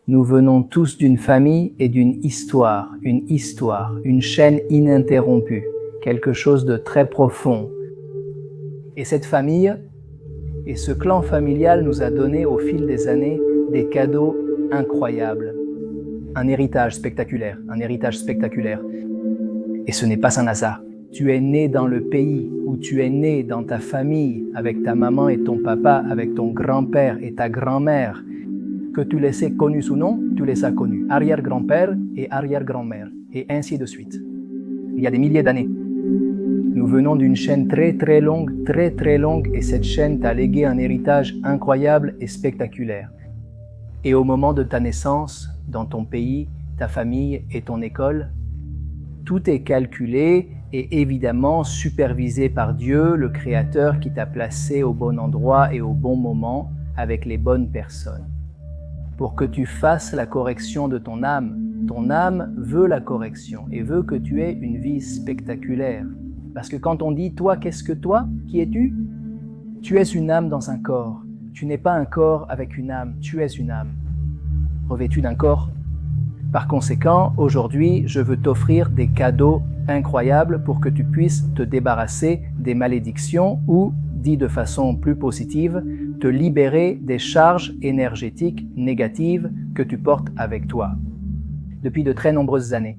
Nous venons tous d'une famille et d'une histoire, une chaîne ininterrompue, quelque chose de très profond. Et cette famille et ce clan familial nous a donné au fil des années des cadeaux incroyables. Un héritage spectaculaire, Et ce n'est pas un hasard. Tu es né dans le pays où tu es né, dans ta famille, avec ta maman et ton papa, avec ton grand-père et ta grand-mère. Que tu les aies connus ou non, tu les as connus. Arrière-grand-père et arrière-grand-mère, et ainsi de suite. Il y a des milliers d'années. Nous venons d'une chaîne très longue, et cette chaîne t'a légué un héritage incroyable et spectaculaire. Et au moment de ta naissance, dans ton pays, ta famille et ton école, tout est calculé et évidemment supervisé par Dieu, le Créateur qui t'a placé au bon endroit et au bon moment avec les bonnes personnes. Pour que tu fasses la correction de ton âme veut la correction et veut que tu aies une vie spectaculaire. Parce que quand on dit « toi, qu'est-ce que toi ?» Qui es-tu? Tu es une âme dans un corps. Tu n'es pas un corps avec une âme, tu es une âme, revêtue d'un corps. Par conséquent, aujourd'hui, je veux t'offrir des cadeaux incroyables pour que tu puisses te débarrasser des malédictions ou, dit de façon plus positive, te libérer des charges énergétiques négatives que tu portes avec toi depuis de très nombreuses années.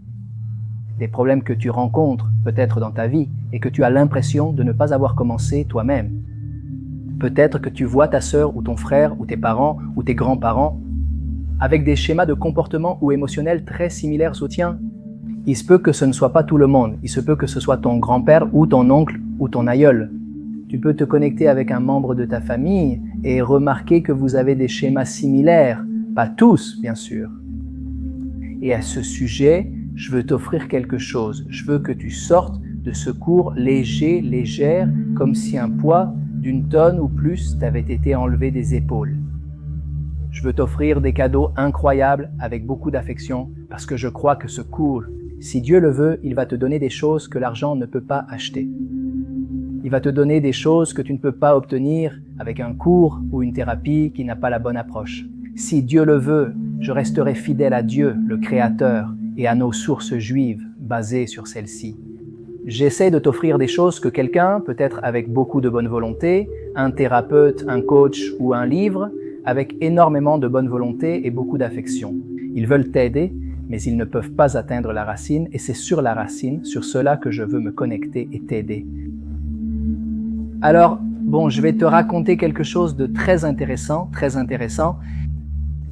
Des problèmes que tu rencontres peut-être dans ta vie et que tu as l'impression de ne pas avoir commencé toi-même. Peut-être que tu vois ta sœur ou ton frère ou tes parents ou tes grands-parents avec des schémas de comportement ou émotionnels très similaires aux tiens. Il se peut que ce ne soit pas tout le monde, il se peut que ce soit ton grand-père ou ton oncle ou ton aïeul. Tu peux te connecter avec un membre de ta famille et remarquer que vous avez des schémas similaires, pas tous bien sûr. Et à ce sujet, je veux t'offrir quelque chose. Je veux que tu sortes de ce cours légère, comme si un poids d'une tonne ou plus t'avait été enlevé des épaules. Je veux t'offrir des cadeaux incroyables avec beaucoup d'affection parce que je crois que ce cours, si Dieu le veut, il va te donner des choses que l'argent ne peut pas acheter. Il va te donner des choses que tu ne peux pas obtenir avec un cours ou une thérapie qui n'a pas la bonne approche. Si Dieu le veut, je resterai fidèle à Dieu, le Créateur, et à nos sources juives basées sur celles-ci. J'essaie de t'offrir des choses que quelqu'un, peut-être avec beaucoup de bonne volonté, un thérapeute, un coach ou un livre, avec énormément de bonne volonté et beaucoup d'affection. Ils veulent t'aider, mais ils ne peuvent pas atteindre la racine, et c'est sur la racine, sur cela que je veux me connecter et t'aider. Alors, bon, je vais te raconter quelque chose de très intéressant.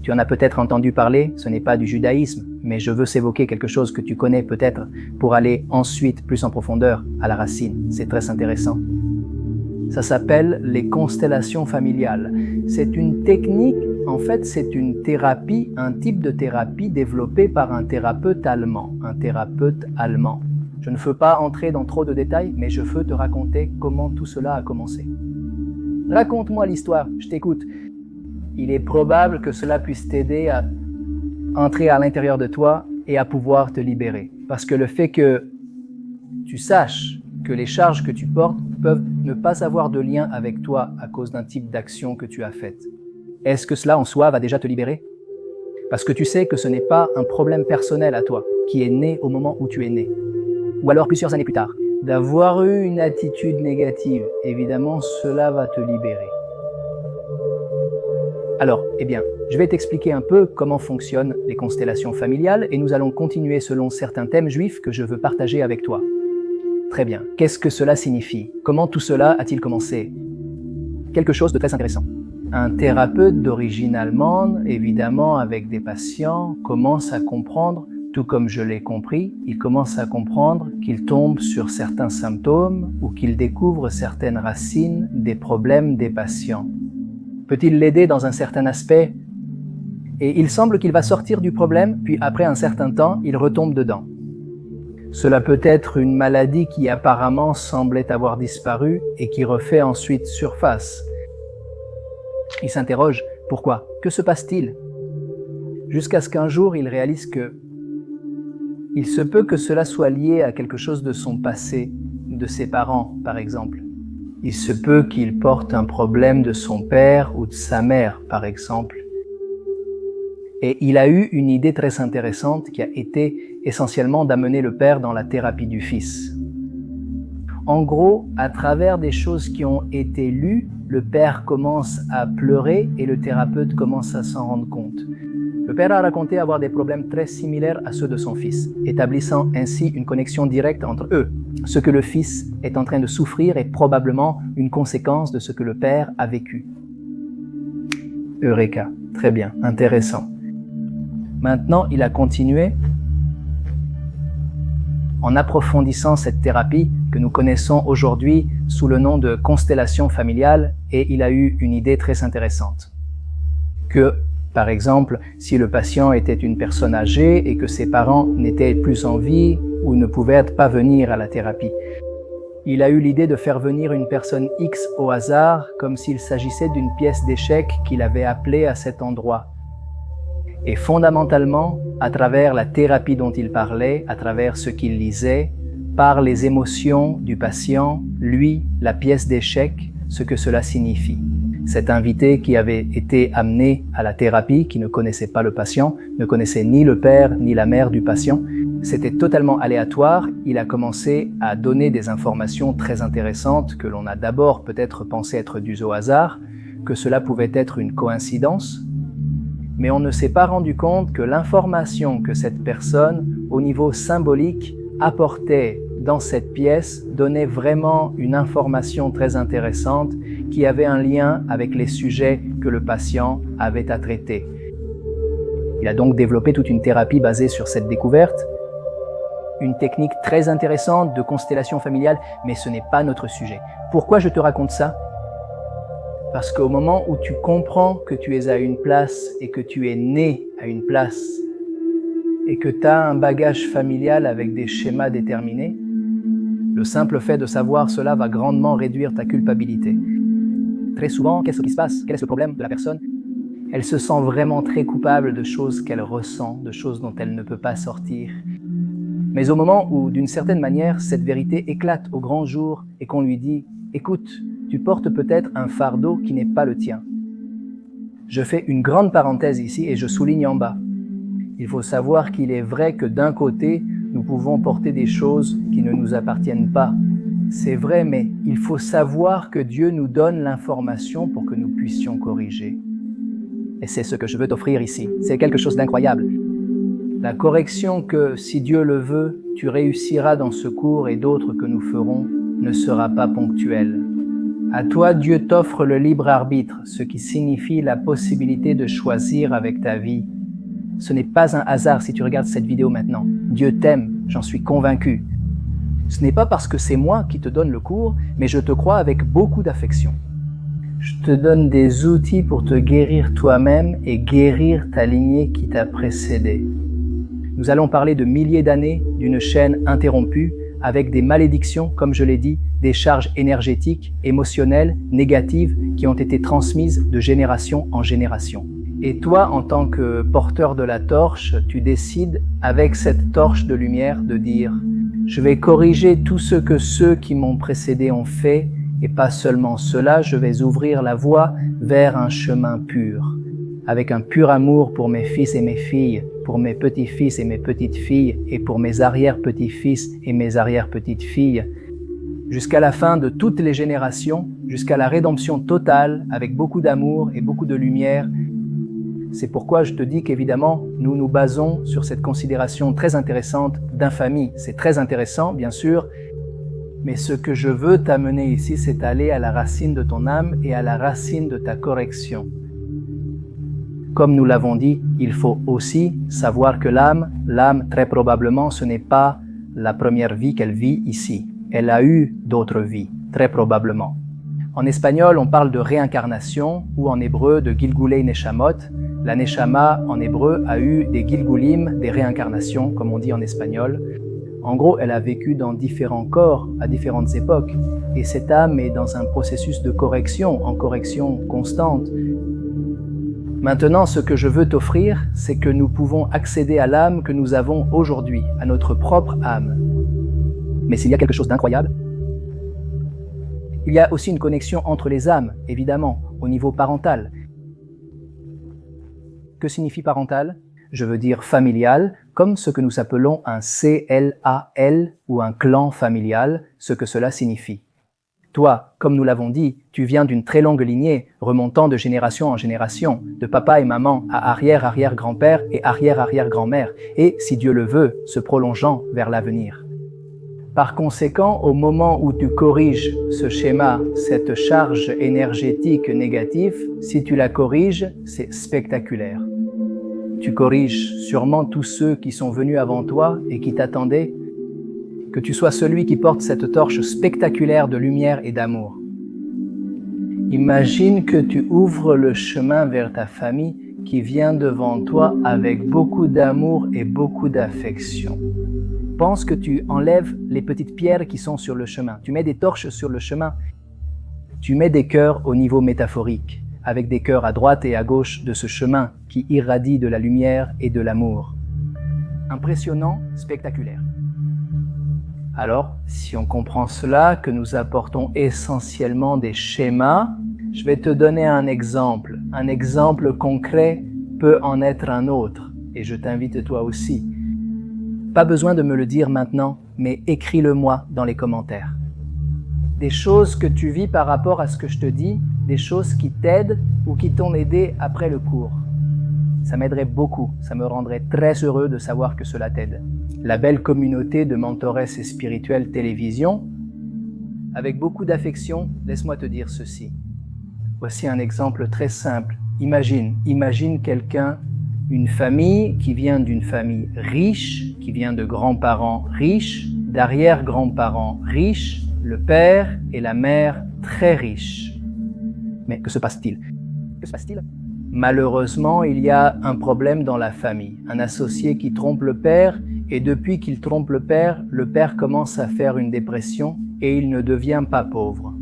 Tu en as peut-être entendu parler, ce n'est pas du judaïsme, mais je veux s'évoquer quelque chose que tu connais peut-être pour aller ensuite plus en profondeur à la racine. C'est très intéressant. Ça s'appelle les constellations familiales. C'est une technique, en fait c'est une thérapie, un type de thérapie développé par un thérapeute allemand. Je ne veux pas entrer dans trop de détails, mais je veux te raconter comment tout cela a commencé. Raconte-moi l'histoire, je t'écoute. Il est probable que cela puisse t'aider à entrer à l'intérieur de toi et à pouvoir te libérer. Parce que le fait que tu saches que les charges que tu portes peuvent ne pas avoir de lien avec toi à cause d'un type d'action que tu as faite. Est-ce que cela en soi va déjà te libérer? Parce que tu sais que ce n'est pas un problème personnel à toi, qui est né au moment où tu es né. Ou alors plusieurs années plus tard. D'avoir eu une attitude négative, évidemment, cela va te libérer. Alors, je vais t'expliquer un peu comment fonctionnent les constellations familiales et nous allons continuer selon certains thèmes juifs que je veux partager avec toi. Très bien. Qu'est-ce que cela signifie? Comment tout cela a-t-il commencé? Quelque chose de très intéressant. Un thérapeute d'origine allemande, évidemment avec des patients, commence à comprendre, tout comme je l'ai compris, il commence à comprendre qu'il tombe sur certains symptômes ou qu'il découvre certaines racines des problèmes des patients. Peut-il l'aider dans un certain aspect? Et il semble qu'il va sortir du problème, puis après un certain temps, il retombe dedans. Cela peut être une maladie qui apparemment semblait avoir disparu et qui refait ensuite surface. Il s'interroge, pourquoi? Que se passe-t-il? Jusqu'à ce qu'un jour il réalise que il se peut que cela soit lié à quelque chose de son passé, de ses parents par exemple. Il se peut qu'il porte un problème de son père ou de sa mère par exemple. Et il a eu une idée très intéressante qui a été essentiellement d'amener le père dans la thérapie du fils. En gros, à travers des choses qui ont été lues, le père commence à pleurer et le thérapeute commence à s'en rendre compte. Le père a raconté avoir des problèmes très similaires à ceux de son fils, établissant ainsi une connexion directe entre eux. Ce que le fils est en train de souffrir est probablement une conséquence de ce que le père a vécu. Eureka, très bien, intéressant. Maintenant, il a continué en approfondissant cette thérapie que nous connaissons aujourd'hui sous le nom de constellation familiale, et il a eu une idée très intéressante. Que, par exemple, si le patient était une personne âgée et que ses parents n'étaient plus en vie ou ne pouvaient pas venir à la thérapie, il a eu l'idée de faire venir une personne X au hasard, comme s'il s'agissait d'une pièce d'échec qu'il avait appelée à cet endroit. Et fondamentalement, à travers la thérapie dont il parlait, à travers ce qu'il lisait, par les émotions du patient, lui, la pièce d'échec, ce que cela signifie. Cet invité qui avait été amené à la thérapie, qui ne connaissait pas le patient, ne connaissait ni le père ni la mère du patient, c'était totalement aléatoire. Il a commencé à donner des informations très intéressantes que l'on a d'abord peut-être pensé être dues au hasard, que cela pouvait être une coïncidence, mais on ne s'est pas rendu compte que l'information que cette personne, au niveau symbolique, apportait dans cette pièce donnait vraiment une information très intéressante qui avait un lien avec les sujets que le patient avait à traiter. Il a donc développé toute une thérapie basée sur cette découverte, une technique très intéressante de constellation familiale, mais ce n'est pas notre sujet. Pourquoi je te raconte ça ? Parce qu'au moment où tu comprends que tu es à une place et que tu es né à une place et que tu as un bagage familial avec des schémas déterminés, le simple fait de savoir cela va grandement réduire ta culpabilité. Très souvent, qu'est-ce qui se passe? Quel est le problème de la personne? Elle se sent vraiment très coupable de choses qu'elle ressent, de choses dont elle ne peut pas sortir. Mais au moment où, d'une certaine manière, cette vérité éclate au grand jour et qu'on lui dit « Écoute, tu portes peut-être un fardeau qui n'est pas le tien. » Je fais une grande parenthèse ici et je souligne en bas. Il faut savoir qu'il est vrai que d'un côté, nous pouvons porter des choses qui ne nous appartiennent pas. C'est vrai, mais il faut savoir que Dieu nous donne l'information pour que nous puissions corriger. Et c'est ce que je veux t'offrir ici. C'est quelque chose d'incroyable. La correction que, si Dieu le veut, tu réussiras dans ce cours et d'autres que nous ferons, ne sera pas ponctuelle. À toi, Dieu t'offre le libre arbitre, ce qui signifie la possibilité de choisir avec ta vie. Ce n'est pas un hasard si tu regardes cette vidéo maintenant. Dieu t'aime, j'en suis convaincu. Ce n'est pas parce que c'est moi qui te donne le cours, mais je te crois avec beaucoup d'affection. Je te donne des outils pour te guérir toi-même et guérir ta lignée qui t'a précédé. Nous allons parler de milliers d'années d'une chaîne interrompue avec des malédictions, comme je l'ai dit, des charges énergétiques, émotionnelles, négatives qui ont été transmises de génération en génération. Et toi, en tant que porteur de la torche, tu décides, avec cette torche de lumière, de dire « Je vais corriger tout ce que ceux qui m'ont précédé ont fait, et pas seulement cela, je vais ouvrir la voie vers un chemin pur, avec un pur amour pour mes fils et mes filles, pour mes petits-fils et mes petites-filles, et pour mes arrière-petits-fils et mes arrière-petites-filles, jusqu'à la fin de toutes les générations, jusqu'à la rédemption totale, avec beaucoup d'amour et beaucoup de lumière. » C'est pourquoi je te dis qu'évidemment, nous nous basons sur cette considération très intéressante d'infamie. C'est très intéressant, bien sûr, mais ce que je veux t'amener ici, c'est aller à la racine de ton âme et à la racine de ta correction. Comme nous l'avons dit, il faut aussi savoir que l'âme, très probablement, ce n'est pas la première vie qu'elle vit ici. Elle a eu d'autres vies, très probablement. En espagnol, on parle de réincarnation, ou en hébreu de Gilgulei Neshamot. La Neshama, en hébreu, a eu des Gilgulim, des réincarnations, comme on dit en espagnol. En gros, elle a vécu dans différents corps, à différentes époques. Et cette âme est dans un processus de correction, en correction constante. Maintenant, ce que je veux t'offrir, c'est que nous pouvons accéder à l'âme que nous avons aujourd'hui, à notre propre âme. Mais s'il y a quelque chose d'incroyable, il y a aussi une connexion entre les âmes, évidemment, au niveau parental. Que signifie parental? Je veux dire familial, comme ce que nous appelons un CLAL ou un clan familial, ce que cela signifie. Toi, comme nous l'avons dit, tu viens d'une très longue lignée, remontant de génération en génération, de papa et maman à arrière-arrière-grand-père et arrière-arrière-grand-mère, et, si Dieu le veut, se prolongeant vers l'avenir. Par conséquent, au moment où tu corriges ce schéma, cette charge énergétique négative, si tu la corriges, c'est spectaculaire. Tu corriges sûrement tous ceux qui sont venus avant toi et qui t'attendaient, que tu sois celui qui porte cette torche spectaculaire de lumière et d'amour. Imagine que tu ouvres le chemin vers ta famille qui vient devant toi avec beaucoup d'amour et beaucoup d'affection. Pense que tu enlèves les petites pierres qui sont sur le chemin. Tu mets des torches sur le chemin. Tu mets des cœurs au niveau métaphorique, avec des cœurs à droite et à gauche de ce chemin qui irradie de la lumière et de l'amour. Impressionnant, spectaculaire. Alors, si on comprend cela, que nous apportons essentiellement des schémas, je vais te donner un exemple. Un exemple concret peut en être un autre, et je t'invite toi aussi. Pas besoin de me le dire maintenant, mais écris-le-moi dans les commentaires. Des choses que tu vis par rapport à ce que je te dis, des choses qui t'aident ou qui t'ont aidé après le cours. Ça m'aiderait beaucoup, ça me rendrait très heureux de savoir que cela t'aide. La belle communauté de Mentoresse et Spirituelle Télévision, avec beaucoup d'affection, laisse-moi te dire ceci. Voici un exemple très simple. Imagine quelqu'un, une famille qui vient d'une famille riche, qui vient de grands-parents riches, d'arrière-grands-parents riches, le père et la mère très riches. Mais que se passe-t-il? Que se passe-t-il? Malheureusement, il y a un problème dans la famille. Un associé qui trompe le père, et depuis qu'il trompe le père commence à faire une dépression et il ne devient pas pauvre.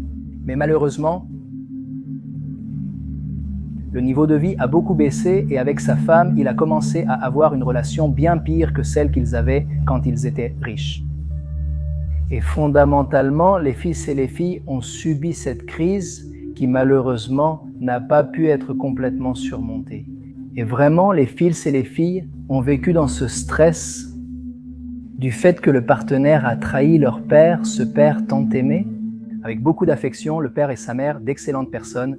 Mais malheureusement, le niveau de vie a beaucoup baissé et avec sa femme, il a commencé à avoir une relation bien pire que celle qu'ils avaient quand ils étaient riches. Et fondamentalement, les fils et les filles ont subi cette crise qui malheureusement n'a pas pu être complètement surmontée. Et vraiment, les fils et les filles ont vécu dans ce stress du fait que le partenaire a trahi leur père, ce père tant aimé, avec beaucoup d'affection, le père et sa mère, d'excellentes personnes.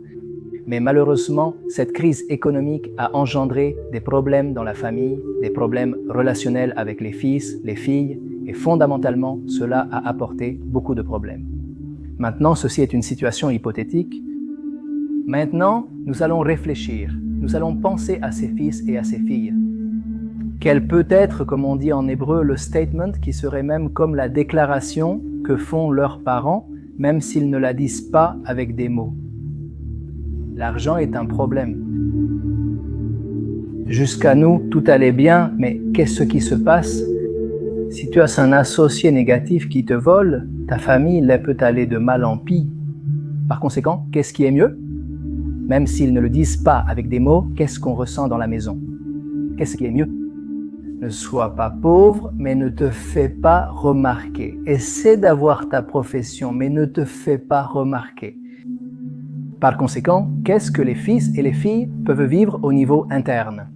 Mais malheureusement, cette crise économique a engendré des problèmes dans la famille, des problèmes relationnels avec les fils, les filles, et fondamentalement, cela a apporté beaucoup de problèmes. Maintenant, ceci est une situation hypothétique. Maintenant, nous allons réfléchir, nous allons penser à ces fils et à ces filles. Quel peut être, comme on dit en hébreu, le statement qui serait même comme la déclaration que font leurs parents, même s'ils ne la disent pas avec des mots. L'argent est un problème. Jusqu'à nous, tout allait bien, mais qu'est-ce qui se passe? Si tu as un associé négatif qui te vole, ta famille peut aller de mal en pis. Par conséquent, qu'est-ce qui est mieux? Même s'ils ne le disent pas avec des mots, qu'est-ce qu'on ressent dans la maison? Qu'est-ce qui est mieux? Ne sois pas pauvre, mais ne te fais pas remarquer. Essaie d'avoir ta profession, mais ne te fais pas remarquer. Par conséquent, qu'est-ce que les fils et les filles peuvent vivre au niveau interne?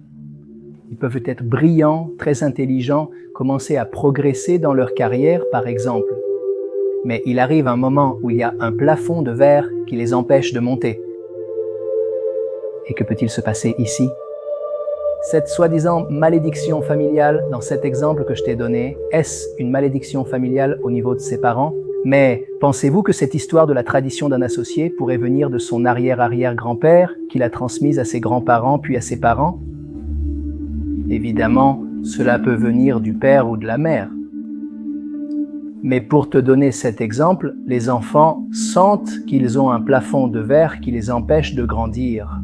Ils peuvent être brillants, très intelligents, commencer à progresser dans leur carrière, par exemple. Mais il arrive un moment où il y a un plafond de verre qui les empêche de monter. Et que peut-il se passer ici? Cette soi-disant malédiction familiale, dans cet exemple que je t'ai donné, est-ce une malédiction familiale au niveau de ses parents? Mais pensez-vous que cette histoire de la tradition d'un associé pourrait venir de son arrière-arrière-grand-père, qui l'a transmise à ses grands-parents puis à ses parents? Évidemment, cela peut venir du père ou de la mère. Mais pour te donner cet exemple, les enfants sentent qu'ils ont un plafond de verre qui les empêche de grandir.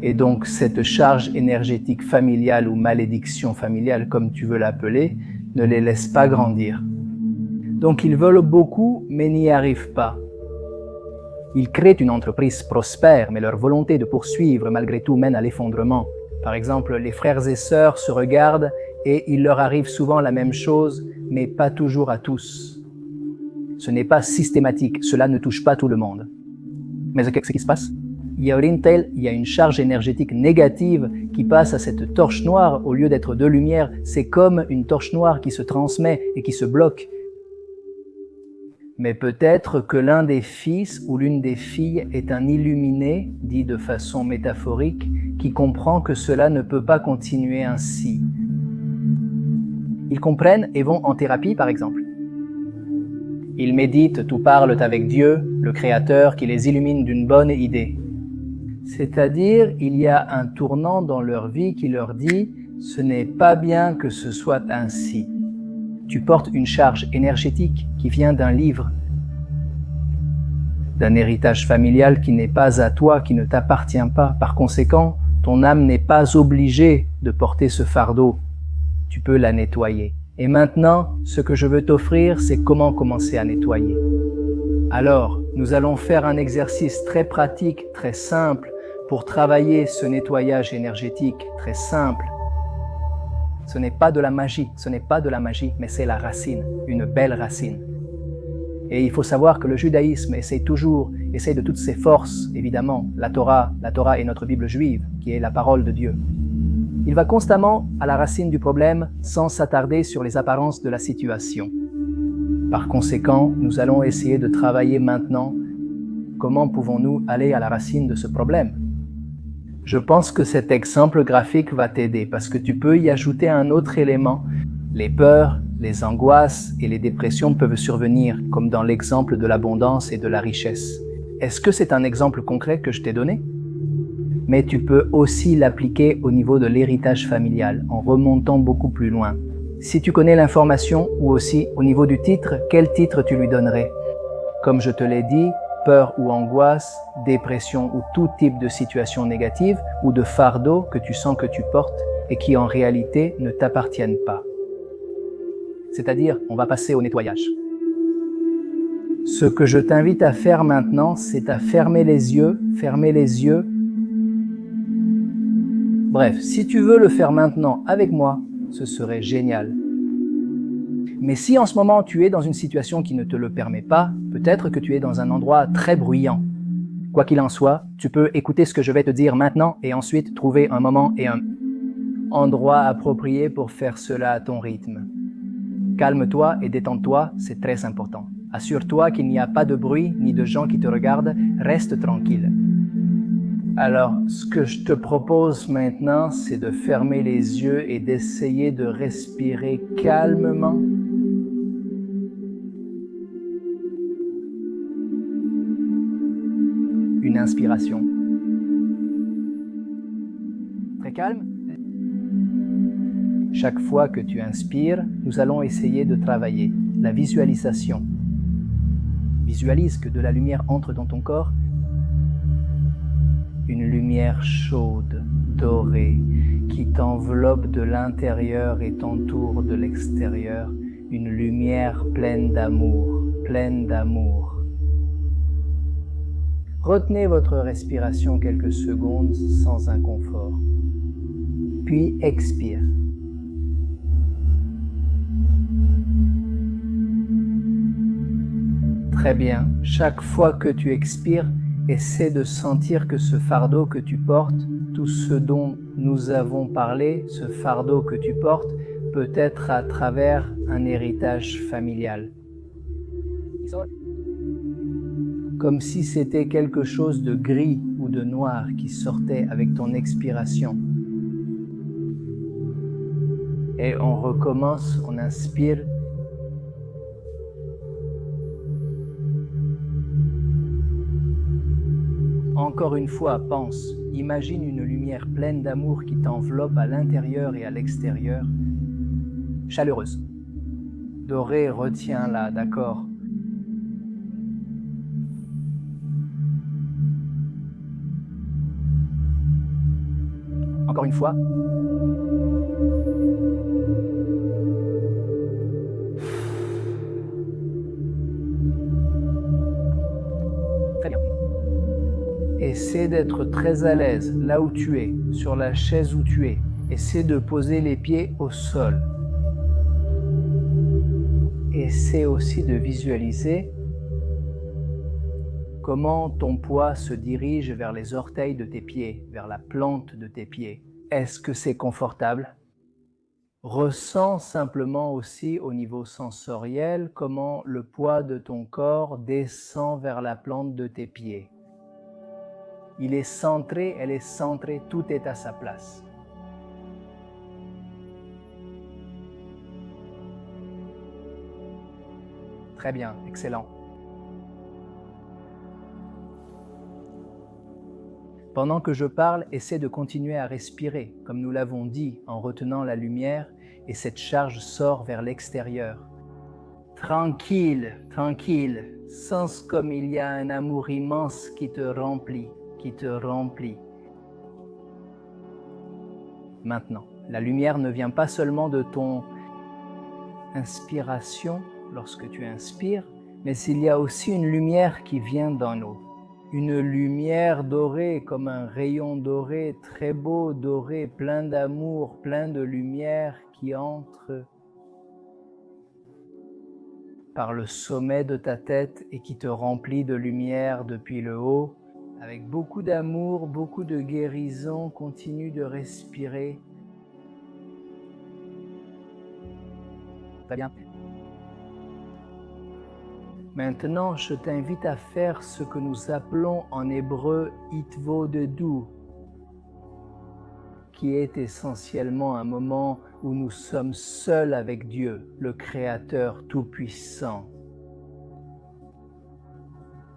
Et donc cette charge énergétique familiale ou malédiction familiale, comme tu veux l'appeler, ne les laisse pas grandir. Donc ils veulent beaucoup, mais n'y arrivent pas. Ils créent une entreprise prospère, mais leur volonté de poursuivre malgré tout mène à l'effondrement. Par exemple, les frères et sœurs se regardent et il leur arrive souvent la même chose, mais pas toujours à tous. Ce n'est pas systématique, cela ne touche pas tout le monde. Mais qu'est-ce qui se passe? y a il y a une charge énergétique négative qui passe à cette torche noire au lieu d'être de lumière. C'est comme une torche noire qui se transmet et qui se bloque. Mais peut-être que l'un des fils ou l'une des filles est un illuminé, dit de façon métaphorique, qui comprend que cela ne peut pas continuer ainsi. Ils comprennent et vont en thérapie, par exemple. Ils méditent ou parlent avec Dieu, le Créateur, qui les illumine d'une bonne idée. C'est-à-dire, il y a un tournant dans leur vie qui leur dit « ce n'est pas bien que ce soit ainsi ». Tu portes une charge énergétique qui vient d'un livre, d'un héritage familial qui n'est pas à toi, qui ne t'appartient pas. Par conséquent, ton âme n'est pas obligée de porter ce fardeau. Tu peux la nettoyer. Et maintenant, ce que je veux t'offrir, c'est comment commencer à nettoyer. Alors, nous allons faire un exercice très pratique, très simple, pour travailler ce nettoyage énergétique très simple. Ce n'est pas de la magie, mais c'est la racine, une belle racine. Et il faut savoir que le judaïsme essaie de toutes ses forces, évidemment, la Torah est notre Bible juive, qui est la parole de Dieu. Il va constamment à la racine du problème sans s'attarder sur les apparences de la situation. Par conséquent, nous allons essayer de travailler maintenant comment pouvons-nous aller à la racine de ce problème. Je pense que cet exemple graphique va t'aider parce que tu peux y ajouter un autre élément. Les peurs, les angoisses et les dépressions peuvent survenir, comme dans l'exemple de l'abondance et de la richesse. Est-ce que c'est un exemple concret que je t'ai donné ? Mais tu peux aussi l'appliquer au niveau de l'héritage familial, en remontant beaucoup plus loin. Si tu connais l'information ou aussi au niveau du titre, quel titre tu lui donnerais? Comme je te l'ai dit, peur ou angoisse, dépression ou tout type de situation négative ou de fardeau que tu sens que tu portes et qui en réalité ne t'appartiennent pas. C'est-à-dire, on va passer au nettoyage. Ce que je t'invite à faire maintenant, c'est à fermer les yeux. Bref, si tu veux le faire maintenant avec moi, ce serait génial. Mais si en ce moment tu es dans une situation qui ne te le permet pas, peut-être que tu es dans un endroit très bruyant. Quoi qu'il en soit, tu peux écouter ce que je vais te dire maintenant et ensuite trouver un moment et un endroit approprié pour faire cela à ton rythme. Calme-toi et détends-toi, c'est très important. Assure-toi qu'il n'y a pas de bruit ni de gens qui te regardent, reste tranquille. Alors, ce que je te propose maintenant, c'est de fermer les yeux et d'essayer de respirer calmement. Une inspiration. Très calme. Chaque fois que tu inspires, nous allons essayer de travailler la visualisation. Visualise que de la lumière entre dans ton corps. Une lumière chaude, dorée, qui t'enveloppe de l'intérieur et t'entoure de l'extérieur. Une lumière pleine d'amour, Retenez votre respiration quelques secondes sans inconfort. Puis expire. Très bien. Chaque fois que tu expires, essaie de sentir que ce fardeau que tu portes, tout ce dont nous avons parlé, ce fardeau que tu portes, peut être à travers un héritage familial. Comme si c'était quelque chose de gris ou de noir qui sortait avec ton expiration. Et on recommence, on inspire. Encore une fois, pense, imagine une lumière pleine d'amour qui t'enveloppe à l'intérieur et à l'extérieur, chaleureuse. Dorée, retiens-la, d'accord? Encore une fois. Très bien. Essaie d'être très à l'aise là où tu es, sur la chaise où tu es. Essaie de poser les pieds au sol. Essaie aussi de visualiser comment ton poids se dirige vers les orteils de tes pieds, vers la plante de tes pieds. Est-ce que c'est confortable? Ressens simplement aussi au niveau sensoriel comment le poids de ton corps descend vers la plante de tes pieds. Il est centré, elle est centrée, tout est à sa place. Très bien, excellent. Pendant que je parle, essaie de continuer à respirer, comme nous l'avons dit, en retenant la lumière, et cette charge sort vers l'extérieur. Tranquille, tranquille, sens comme il y a un amour immense qui te remplit, qui te remplit. Maintenant, la lumière ne vient pas seulement de ton inspiration lorsque tu inspires, mais il y a aussi une lumière qui vient d'en nous. Une lumière dorée comme un rayon doré, très beau, doré, plein d'amour, plein de lumière qui entre par le sommet de ta tête et qui te remplit de lumière depuis le haut. Avec beaucoup d'amour, beaucoup de guérison, continue de respirer. Très bien. Maintenant, je t'invite à faire ce que nous appelons en hébreu Hitvodedu, qui est essentiellement un moment où nous sommes seuls avec Dieu, le Créateur Tout-Puissant.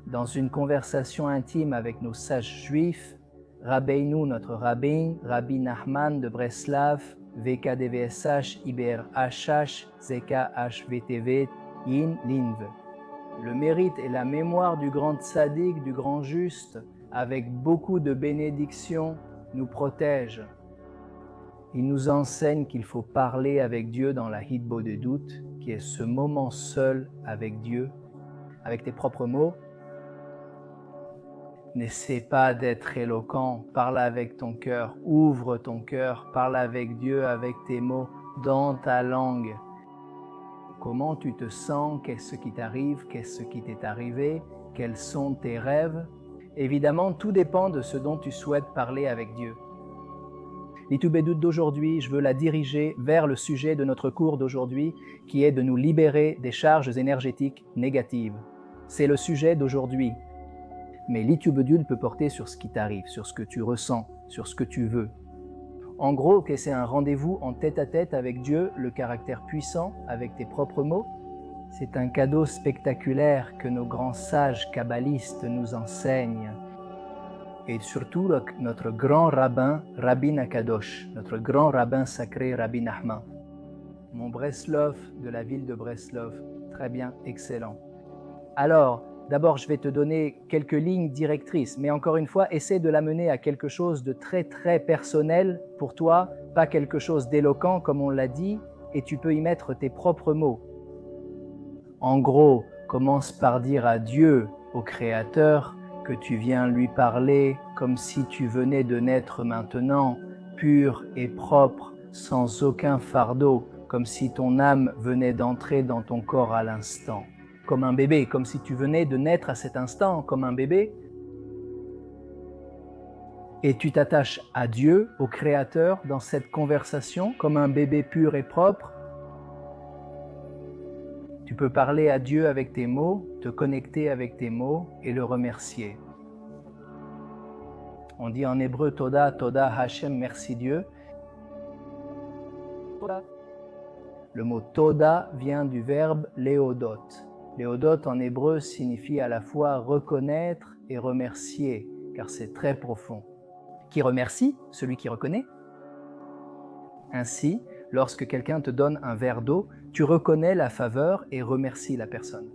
Dans une conversation intime avec nos sages juifs, Rabbeinu, notre rabbin, Rabbi Nachman de Breslav, VKDVSH, Iber HH, Zeka HVTV, Yin Linve. Le mérite et la mémoire du grand tzaddik, du grand juste, avec beaucoup de bénédictions, nous protègent. Il nous enseigne qu'il faut parler avec Dieu dans la Hitbodedut, qui est ce moment seul avec Dieu, avec tes propres mots. N'essaie pas d'être éloquent, parle avec ton cœur, ouvre ton cœur, parle avec Dieu avec tes mots, dans ta langue. Comment tu te sens? Qu'est-ce qui t'arrive? Qu'est-ce qui t'est arrivé? Quels sont tes rêves? Évidemment, tout dépend de ce dont tu souhaites parler avec Dieu. L'Hitbodedut d'aujourd'hui, je veux la diriger vers le sujet de notre cours d'aujourd'hui, qui est de nous libérer des charges énergétiques négatives. C'est le sujet d'aujourd'hui. Mais l'Hitbodedut peut porter sur ce qui t'arrive, sur ce que tu ressens, sur ce que tu veux. En gros, que c'est un rendez-vous en tête-à-tête avec Dieu, le caractère puissant, avec tes propres mots. C'est un cadeau spectaculaire que nos grands sages kabbalistes nous enseignent. Et surtout notre grand rabbin, Rabbi Nakadosh, notre grand rabbin sacré, Rabbi Nachman. Mon Breslov de la ville de Breslov. Très bien, excellent. Alors, d'abord, je vais te donner quelques lignes directrices, mais encore une fois, essaie de l'amener à quelque chose de très très personnel pour toi, pas quelque chose d'éloquent comme on l'a dit, et tu peux y mettre tes propres mots. En gros, commence par dire à Dieu, au Créateur, que tu viens lui parler comme si tu venais de naître maintenant, pur et propre, sans aucun fardeau, comme si ton âme venait d'entrer dans ton corps à l'instant. Comme un bébé, comme si tu venais de naître à cet instant, comme un bébé. Et tu t'attaches à Dieu, au Créateur, dans cette conversation, comme un bébé pur et propre. Tu peux parler à Dieu avec tes mots, te connecter avec tes mots et le remercier. On dit en hébreu Toda, Toda Hashem, merci Dieu. Le mot Toda vient du verbe léodot. Léodot en hébreu signifie à la fois reconnaître et remercier, car c'est très profond. Qui remercie? Celui qui reconnaît. Ainsi, lorsque quelqu'un te donne un verre d'eau, tu reconnais la faveur et remercies la personne.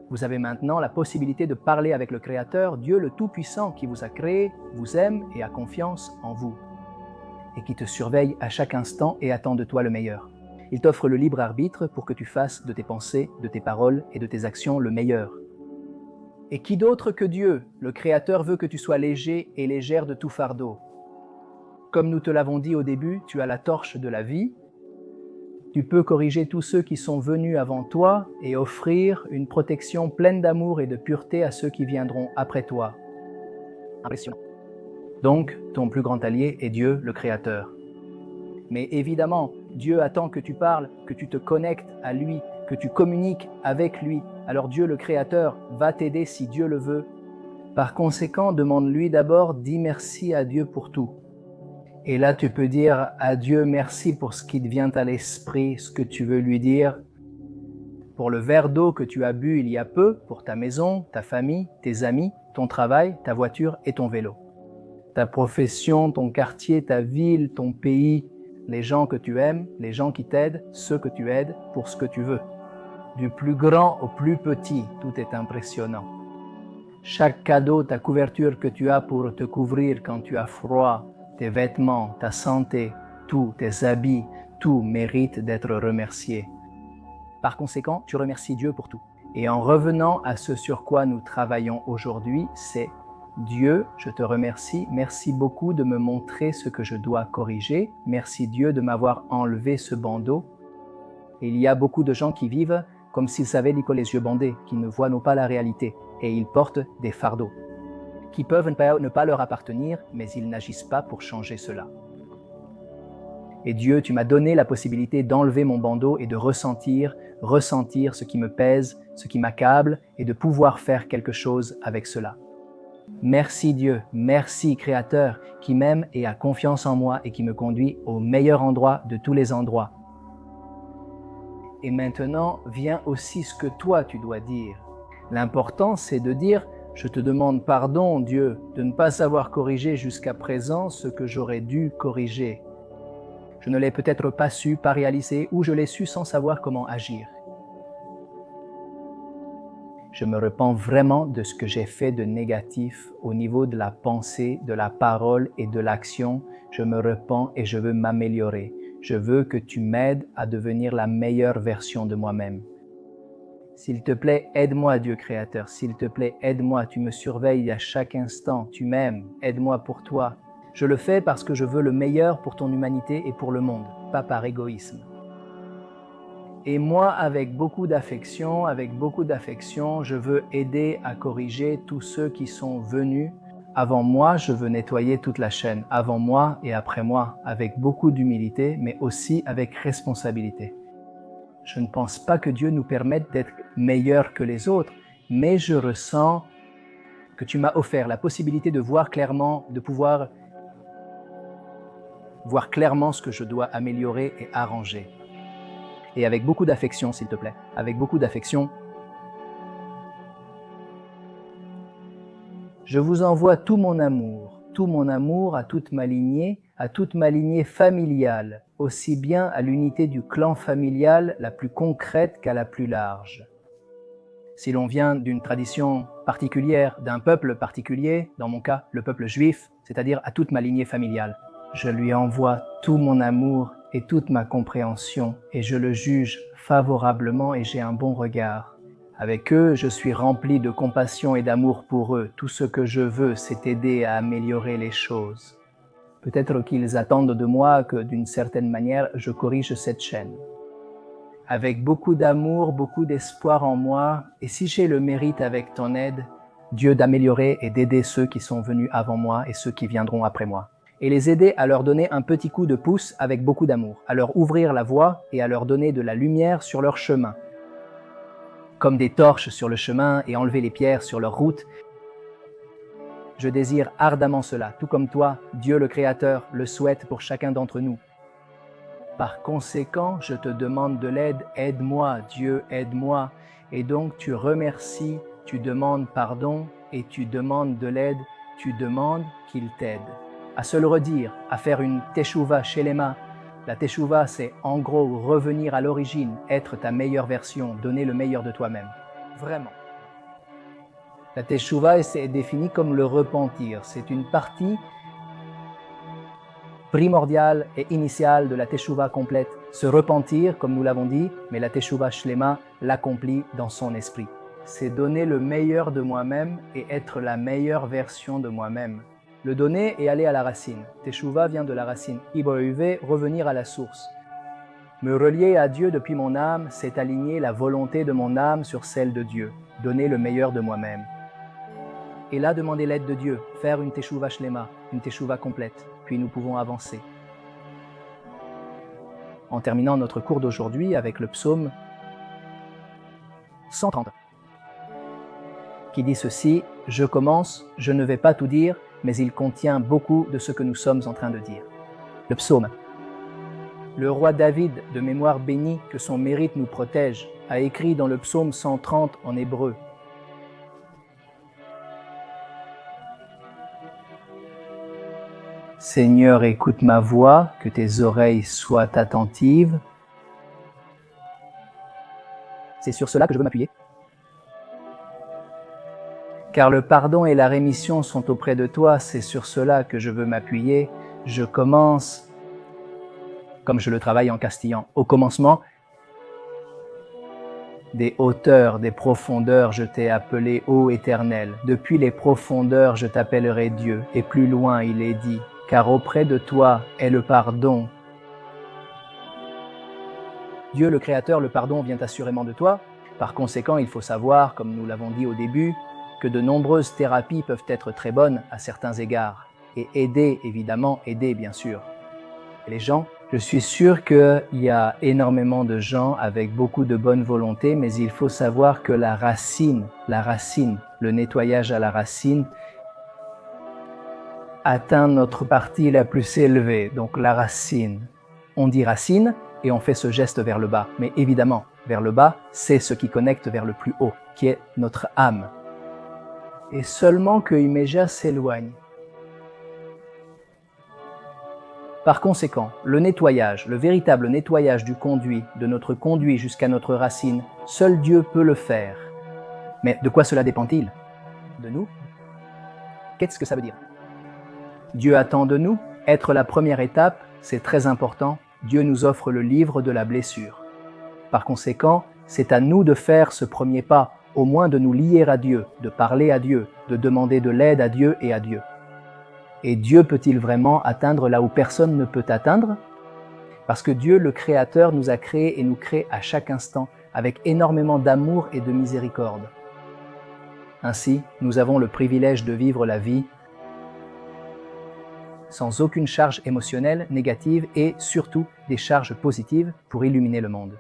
Vous avez maintenant la possibilité de parler avec le Créateur, Dieu le Tout-Puissant qui vous a créé, vous aime et a confiance en vous, et qui te surveille à chaque instant et attend de toi le meilleur. Il t'offre le libre arbitre pour que tu fasses de tes pensées, de tes paroles et de tes actions le meilleur. Et qui d'autre que Dieu, le Créateur, veut que tu sois léger et légère de tout fardeau. Comme nous te l'avons dit au début, tu as la torche de la vie, Tu peux corriger tous ceux qui sont venus avant toi et offrir une protection pleine d'amour et de pureté à ceux qui viendront après toi. Impressionnant. Donc, ton plus grand allié est Dieu, le Créateur. Mais évidemment, Dieu attend que tu parles, que tu te connectes à lui, que tu communiques avec lui. Alors Dieu, le Créateur, va t'aider si Dieu le veut. Par conséquent, demande-lui d'abord, dis merci à Dieu pour tout. Et là, tu peux dire à Dieu merci pour ce qui te vient à l'esprit, ce que tu veux lui dire. Pour le verre d'eau que tu as bu il y a peu, pour ta maison, ta famille, tes amis, ton travail, ta voiture et ton vélo. Ta profession, ton quartier, ta ville, ton pays, les gens que tu aimes, les gens qui t'aident, ceux que tu aides, pour ce que tu veux. Du plus grand au plus petit, tout est impressionnant. Chaque cadeau, ta couverture que tu as pour te couvrir quand tu as froid, tes vêtements, ta santé, tout, tes habits, tout mérite d'être remercié. Par conséquent, tu remercies Dieu pour tout. Et en revenant à ce sur quoi nous travaillons aujourd'hui, c'est Dieu, je te remercie, merci beaucoup de me montrer ce que je dois corriger. Merci Dieu de m'avoir enlevé ce bandeau. Et il y a beaucoup de gens qui vivent comme s'ils avaient les yeux bandés, qui ne voient pas la réalité. Et ils portent des fardeaux, qui peuvent ne pas leur appartenir, mais ils n'agissent pas pour changer cela. Et Dieu, tu m'as donné la possibilité d'enlever mon bandeau et de ressentir ce qui me pèse, ce qui m'accable, et de pouvoir faire quelque chose avec cela. Merci Dieu, merci Créateur, qui m'aime et a confiance en moi et qui me conduit au meilleur endroit de tous les endroits. Et maintenant, vient aussi ce que toi tu dois dire. L'important, c'est de dire « Je te demande pardon, Dieu, de ne pas savoir corriger jusqu'à présent ce que j'aurais dû corriger. Je ne l'ai peut-être pas su, pas réalisé, ou je l'ai su sans savoir comment agir. Je me repens vraiment de ce que j'ai fait de négatif au niveau de la pensée, de la parole et de l'action. Je me repens et je veux m'améliorer. Je veux que tu m'aides à devenir la meilleure version de moi-même. S'il te plaît, aide-moi, Dieu créateur. S'il te plaît, aide-moi. Tu me surveilles à chaque instant. Tu m'aimes. Aide-moi pour toi. Je le fais parce que je veux le meilleur pour ton humanité et pour le monde, pas par égoïsme. Et moi, avec beaucoup d'affection, je veux aider à corriger tous ceux qui sont venus. Avant moi, je veux nettoyer toute la chaîne. Avant moi et après moi, avec beaucoup d'humilité, mais aussi avec responsabilité. Je ne pense pas que Dieu nous permette d'être meilleurs que les autres, mais je ressens que tu m'as offert la possibilité de voir clairement, de pouvoir voir clairement ce que je dois améliorer et arranger. Et avec beaucoup d'affection, s'il te plaît, avec beaucoup d'affection, je vous envoie tout mon amour à toute ma lignée familiale, aussi bien à l'unité du clan familial la plus concrète qu'à la plus large. Si l'on vient d'une tradition particulière, d'un peuple particulier, dans mon cas, le peuple juif, c'est-à-dire à toute ma lignée familiale, je lui envoie tout mon amour et toute ma compréhension et je le juge favorablement et j'ai un bon regard. Avec eux, je suis rempli de compassion et d'amour pour eux. Tout ce que je veux, c'est aider à améliorer les choses. Peut-être qu'ils attendent de moi que d'une certaine manière, je corrige cette chaîne. Avec beaucoup d'amour, beaucoup d'espoir en moi, et si j'ai le mérite avec ton aide, Dieu, d'améliorer et d'aider ceux qui sont venus avant moi et ceux qui viendront après moi. Et les aider à leur donner un petit coup de pouce avec beaucoup d'amour, à leur ouvrir la voie et à leur donner de la lumière sur leur chemin. Comme des torches sur le chemin et enlever les pierres sur leur route. Je désire ardemment cela, tout comme toi, Dieu le Créateur, le souhaite pour chacun d'entre nous. Par conséquent, je te demande de l'aide, aide-moi, Dieu, aide-moi. Et donc tu remercies, tu demandes pardon et tu demandes de l'aide, tu demandes qu'il t'aide. À se le redire, à faire une teshuva shelema. La teshuva, c'est en gros revenir à l'origine, être ta meilleure version, donner le meilleur de toi-même. Vraiment. La teshuva est définie comme le repentir. C'est une partie primordiale et initiale de la teshuva complète. Se repentir, comme nous l'avons dit, mais la teshuva shlema l'accomplit dans son esprit. C'est donner le meilleur de moi-même et être la meilleure version de moi-même. Le donner et aller à la racine. Teshuva vient de la racine. Ibohuve, revenir à la source. Me relier à Dieu depuis mon âme, c'est aligner la volonté de mon âme sur celle de Dieu, donner le meilleur de moi-même. Et là, demander l'aide de Dieu, faire une teshuva shlema, une teshuva complète, puis nous pouvons avancer. En terminant notre cours d'aujourd'hui avec le psaume 130, qui dit ceci: « Je commence, je ne vais pas tout dire, mais il contient beaucoup de ce que nous sommes en train de dire. » Le psaume. Le roi David, de mémoire bénie, que son mérite nous protège, a écrit dans le psaume 130 en hébreu: « Seigneur, écoute ma voix, que tes oreilles soient attentives. » C'est sur cela que je veux m'appuyer. Car le pardon et la rémission sont auprès de toi, c'est sur cela que je veux m'appuyer. Je commence, comme je le travaille en castillan, au commencement. Des hauteurs, des profondeurs, je t'ai appelé, ô Éternel. Depuis les profondeurs, je t'appellerai Dieu. Et plus loin, il est dit: car auprès de toi est le pardon. Dieu le Créateur, le pardon vient assurément de toi. Par conséquent, il faut savoir, comme nous l'avons dit au début, que de nombreuses thérapies peuvent être très bonnes à certains égards et aider, évidemment, aider bien sûr. Et les gens, je suis sûr qu'il y a énormément de gens avec beaucoup de bonne volonté, mais il faut savoir que la racine, le nettoyage à la racine, atteint notre partie la plus élevée, donc la racine. On dit racine et on fait ce geste vers le bas, mais évidemment, vers le bas, c'est ce qui connecte vers le plus haut, qui est notre âme. Et seulement que Imeja s'éloigne. Par conséquent, le nettoyage, le véritable nettoyage du conduit, de notre conduit jusqu'à notre racine, seul Dieu peut le faire. Mais de quoi cela dépend-il? De nous? Qu'est-ce que ça veut dire? Dieu attend de nous. Être la première étape, c'est très important. Dieu nous offre le livre de la blessure. Par conséquent, c'est à nous de faire ce premier pas, au moins de nous lier à Dieu, de parler à Dieu, de demander de l'aide à Dieu et à Dieu. Et Dieu peut-il vraiment atteindre là où personne ne peut atteindre? Parce que Dieu, le Créateur, nous a créés et nous crée à chaque instant avec énormément d'amour et de miséricorde. Ainsi, nous avons le privilège de vivre la vie sans aucune charge émotionnelle négative et surtout des charges positives pour illuminer le monde.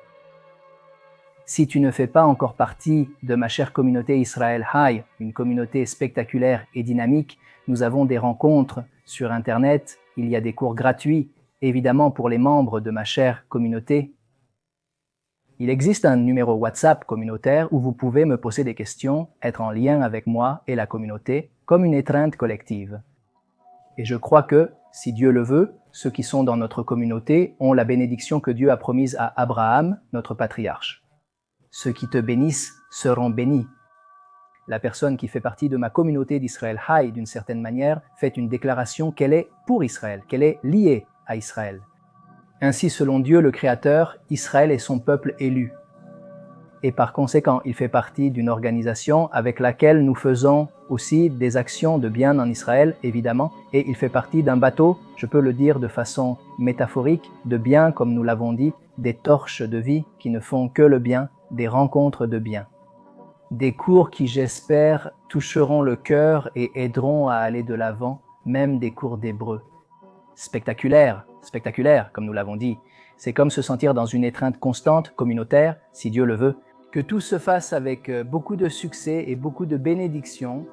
Si tu ne fais pas encore partie de ma chère communauté Israël High, une communauté spectaculaire et dynamique, nous avons des rencontres sur Internet, il y a des cours gratuits, évidemment pour les membres de ma chère communauté. Il existe un numéro WhatsApp communautaire où vous pouvez me poser des questions, être en lien avec moi et la communauté, comme une étreinte collective. Et je crois que, si Dieu le veut, ceux qui sont dans notre communauté ont la bénédiction que Dieu a promise à Abraham, notre patriarche. Ceux qui te bénissent seront bénis. La personne qui fait partie de ma communauté d'Israël High, d'une certaine manière, fait une déclaration qu'elle est pour Israël, qu'elle est liée à Israël. Ainsi, selon Dieu le Créateur, Israël est son peuple élu. Et par conséquent, il fait partie d'une organisation avec laquelle nous faisons aussi des actions de bien en Israël, évidemment, et il fait partie d'un bateau, je peux le dire de façon métaphorique, de bien, comme nous l'avons dit, des torches de vie qui ne font que le bien, des rencontres de bien. Des cours qui, j'espère, toucheront le cœur et aideront à aller de l'avant, même des cours d'hébreu. Spectaculaire, comme nous l'avons dit. C'est comme se sentir dans une étreinte constante, communautaire, si Dieu le veut. Que tout se fasse avec beaucoup de succès et beaucoup de bénédictions,